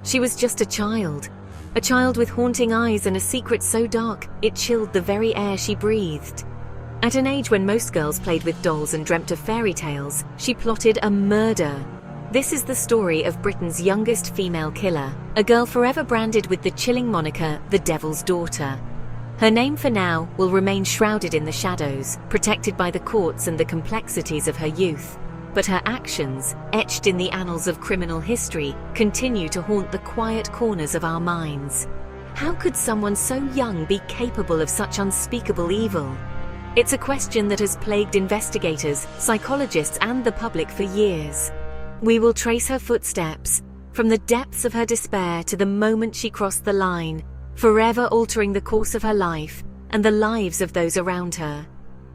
She was just a child with haunting eyes and a secret so dark it chilled the very air she breathed. At an age when most girls played with dolls and dreamt of fairy tales, she plotted a murder. This is the story of Britain's youngest female killer, a girl forever branded with the chilling moniker, the Devil's Daughter. Her name for now will remain shrouded in the shadows, protected by the courts and the complexities of her youth. But her actions, etched in the annals of criminal history, continue to haunt the quiet corners of our minds. How could someone so young be capable of such unspeakable evil? It's a question that has plagued investigators, psychologists, and the public for years. We will trace her footsteps, from the depths of her despair to the moment she crossed the line, forever altering the course of her life and the lives of those around her.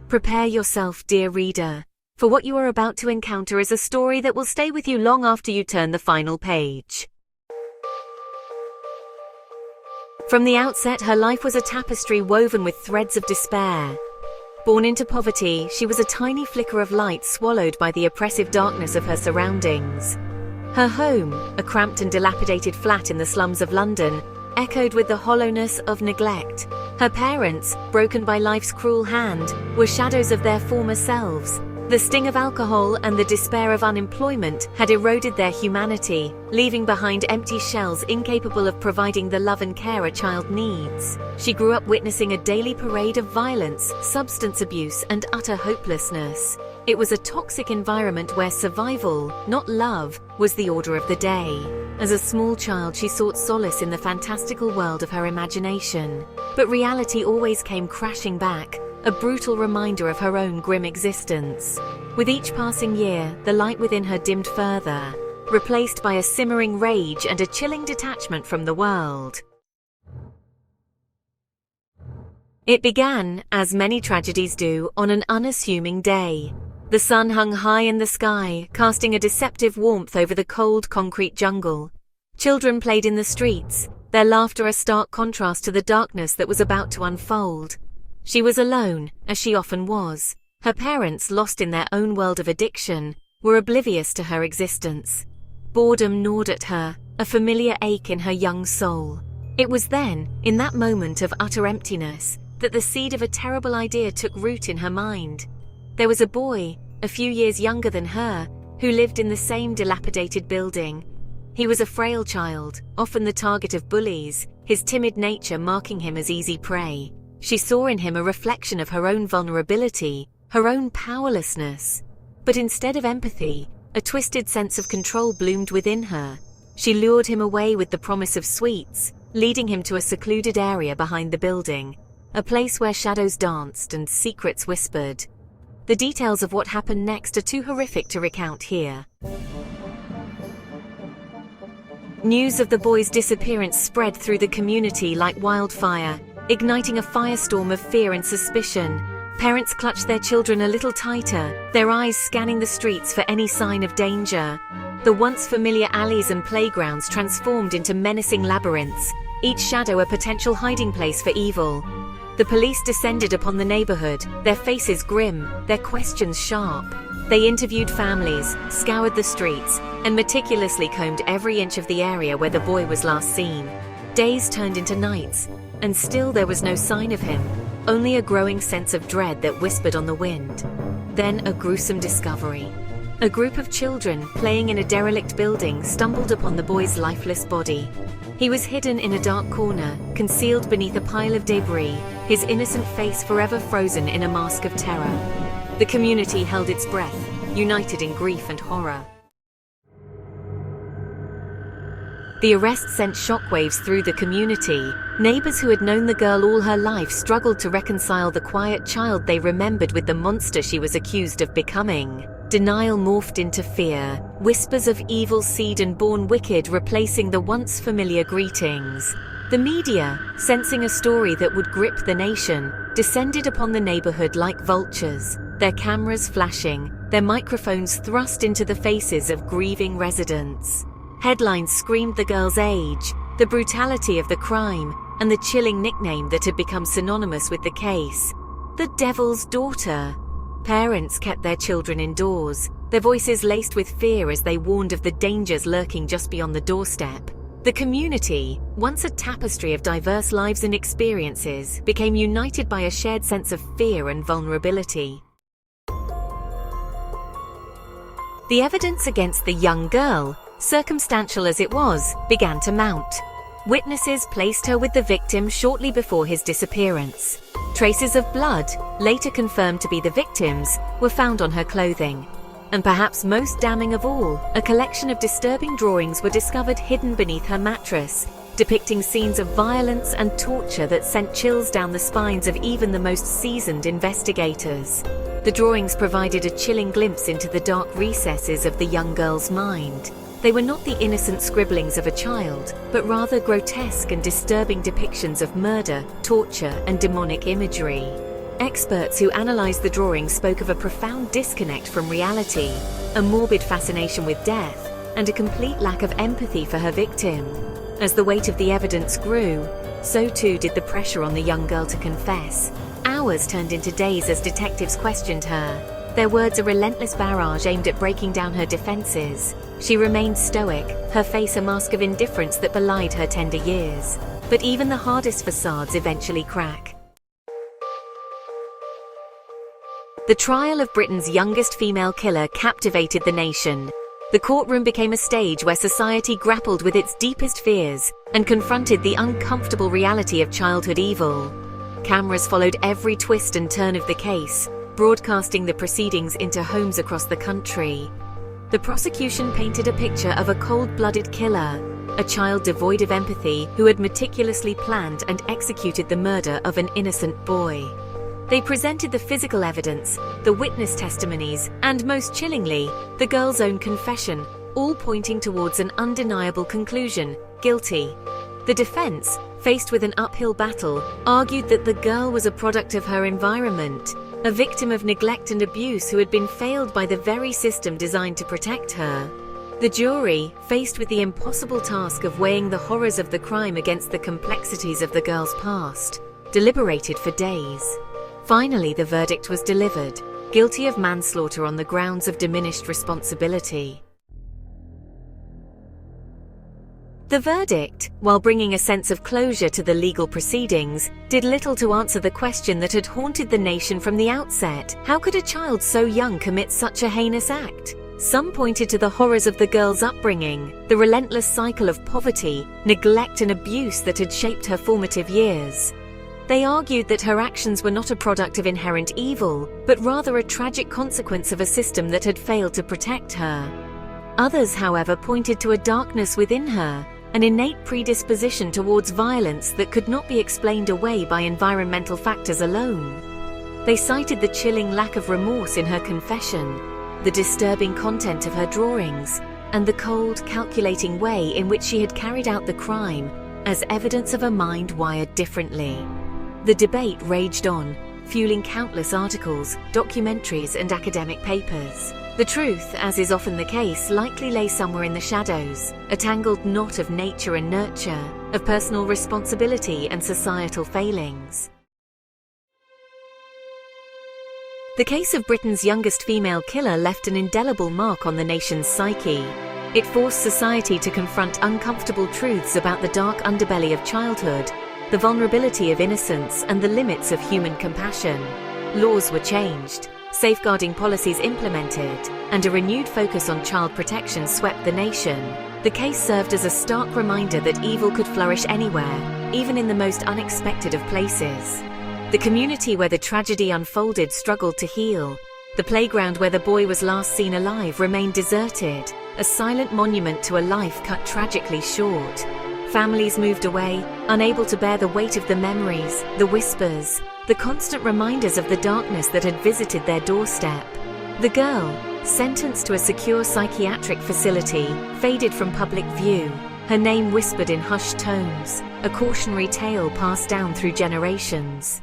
Prepare yourself, dear reader, for what you are about to encounter is a story that will stay with you long after you turn the final page. From the outset, her life was a tapestry woven with threads of despair. Born into poverty, she was a tiny flicker of light swallowed by the oppressive darkness of her surroundings. Her home, a cramped and dilapidated flat in the slums of London, echoed with the hollowness of neglect. Her parents, broken by life's cruel hand, were shadows of their former selves. The sting of alcohol and the despair of unemployment had eroded their humanity, leaving behind empty shells incapable of providing the love and care a child needs. She grew up witnessing a daily parade of violence, substance abuse, and utter hopelessness. It was a toxic environment where survival, not love, was the order of the day. As a small child, she sought solace in the fantastical world of her imagination. But reality always came crashing back, a brutal reminder of her own grim existence. With each passing year, the light within her dimmed further, replaced by a simmering rage and a chilling detachment from the world. It began, as many tragedies do, on an unassuming day. The sun hung high in the sky, casting a deceptive warmth over the cold concrete jungle. Children played in the streets, their laughter a stark contrast to the darkness that was about to unfold. She was alone, as she often was. Her parents, lost in their own world of addiction, were oblivious to her existence. Boredom gnawed at her, a familiar ache in her young soul. It was then, in that moment of utter emptiness, that the seed of a terrible idea took root in her mind. There was a boy, a few years younger than her, who lived in the same dilapidated building. He was a frail child, often the target of bullies, his timid nature marking him as easy prey. She saw in him a reflection of her own vulnerability, her own powerlessness. But instead of empathy, a twisted sense of control bloomed within her. She lured him away with the promise of sweets, leading him to a secluded area behind the building, a place where shadows danced and secrets whispered. The details of what happened next are too horrific to recount here. News of the boy's disappearance spread through the community like wildfire, igniting a firestorm of fear and suspicion. Parents clutched their children a little tighter, their eyes scanning the streets for any sign of danger. The once familiar alleys and playgrounds transformed into menacing labyrinths, each shadow a potential hiding place for evil. The police descended upon the neighborhood, their faces grim, their questions sharp. They interviewed families, scoured the streets, and meticulously combed every inch of the area where the boy was last seen. Days turned into nights, and still there was no sign of him, only a growing sense of dread that whispered on the wind. Then a gruesome discovery. A group of children playing in a derelict building stumbled upon the boy's lifeless body. He was hidden in a dark corner, concealed beneath a pile of debris, his innocent face forever frozen in a mask of terror. The community held its breath, united in grief and horror. The arrest sent shockwaves through the community. Neighbors who had known the girl all her life struggled to reconcile the quiet child they remembered with the monster she was accused of becoming. Denial morphed into fear, whispers of evil seed and born wicked replacing the once familiar greetings. The media, sensing a story that would grip the nation, descended upon the neighborhood like vultures, their cameras flashing, their microphones thrust into the faces of grieving residents. Headlines screamed the girl's age, the brutality of the crime, and the chilling nickname that had become synonymous with the case. The Devil's Daughter. Parents kept their children indoors, their voices laced with fear as they warned of the dangers lurking just beyond the doorstep. The community, once a tapestry of diverse lives and experiences, became united by a shared sense of fear and vulnerability. The evidence against the young girl, circumstantial as it was, began to mount. Witnesses placed her with the victim shortly before his disappearance. Traces of blood, later confirmed to be the victim's, were found on her clothing. And perhaps most damning of all, a collection of disturbing drawings were discovered hidden beneath her mattress, depicting scenes of violence and torture that sent chills down the spines of even the most seasoned investigators. The drawings provided a chilling glimpse into the dark recesses of the young girl's mind. They were not the innocent scribblings of a child, but rather grotesque and disturbing depictions of murder, torture, and demonic imagery. Experts who analyzed the drawings spoke of a profound disconnect from reality, a morbid fascination with death, and a complete lack of empathy for her victim. As the weight of the evidence grew, so too did the pressure on the young girl to confess. Hours turned into days as detectives questioned her, their words a relentless barrage aimed at breaking down her defenses. She remained stoic, her face a mask of indifference that belied her tender years. But even the hardest facades eventually crack. The trial of Britain's youngest female killer captivated the nation. The courtroom became a stage where society grappled with its deepest fears and confronted the uncomfortable reality of childhood evil. Cameras followed every twist and turn of the case, broadcasting the proceedings into homes across the country. The prosecution painted a picture of a cold-blooded killer, a child devoid of empathy who had meticulously planned and executed the murder of an innocent boy. They presented the physical evidence, the witness testimonies, and most chillingly, the girl's own confession, all pointing towards an undeniable conclusion: guilty. The defense, faced with an uphill battle, argued that the girl was a product of her environment, a victim of neglect and abuse who had been failed by the very system designed to protect her. The jury, faced with the impossible task of weighing the horrors of the crime against the complexities of the girl's past, deliberated for days. Finally, the verdict was delivered: guilty of manslaughter on the grounds of diminished responsibility. The verdict, while bringing a sense of closure to the legal proceedings, did little to answer the question that had haunted the nation from the outset: how could a child so young commit such a heinous act? Some pointed to the horrors of the girl's upbringing, the relentless cycle of poverty, neglect and abuse that had shaped her formative years. They argued that her actions were not a product of inherent evil, but rather a tragic consequence of a system that had failed to protect her. Others, however, pointed to a darkness within her, an innate predisposition towards violence that could not be explained away by environmental factors alone. They cited the chilling lack of remorse in her confession, the disturbing content of her drawings, and the cold, calculating way in which she had carried out the crime as evidence of a mind wired differently. The debate raged on, fueling countless articles, documentaries, and academic papers. The truth, as is often the case, likely lay somewhere in the shadows, a tangled knot of nature and nurture, of personal responsibility and societal failings. The case of Britain's youngest female killer left an indelible mark on the nation's psyche. It forced society to confront uncomfortable truths about the dark underbelly of childhood, the vulnerability of innocence, and the limits of human compassion. Laws were changed, safeguarding policies implemented, and a renewed focus on child protection swept the nation. The case served as a stark reminder that evil could flourish anywhere, even in the most unexpected of places. The community where the tragedy unfolded struggled to heal. The playground where the boy was last seen alive remained deserted, a silent monument to a life cut tragically short. Families moved away, unable to bear the weight of the memories, the whispers, the constant reminders of the darkness that had visited their doorstep. The girl, sentenced to a secure psychiatric facility, faded from public view, her name whispered in hushed tones, a cautionary tale passed down through generations.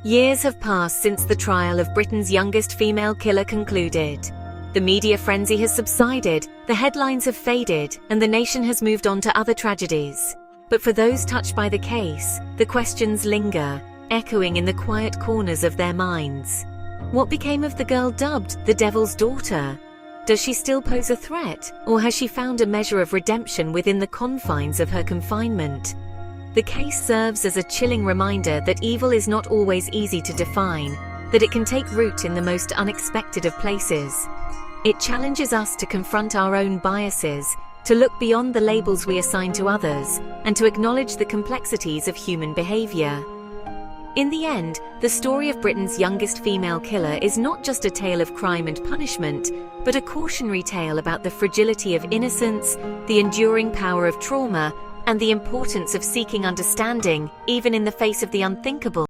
Years have passed since the trial of Britain's youngest female killer concluded. The media frenzy has subsided, the headlines have faded, and the nation has moved on to other tragedies. But for those touched by the case, the questions linger, echoing in the quiet corners of their minds. What became of the girl dubbed the Devil's Daughter? Does she still pose a threat, or has she found a measure of redemption within the confines of her confinement? The case serves as a chilling reminder that evil is not always easy to define, that it can take root in the most unexpected of places. It challenges us to confront our own biases, to look beyond the labels we assign to others, and to acknowledge the complexities of human behavior. In the end, the story of Britain's youngest female killer is not just a tale of crime and punishment, but a cautionary tale about the fragility of innocence, the enduring power of trauma, and the importance of seeking understanding, even in the face of the unthinkable.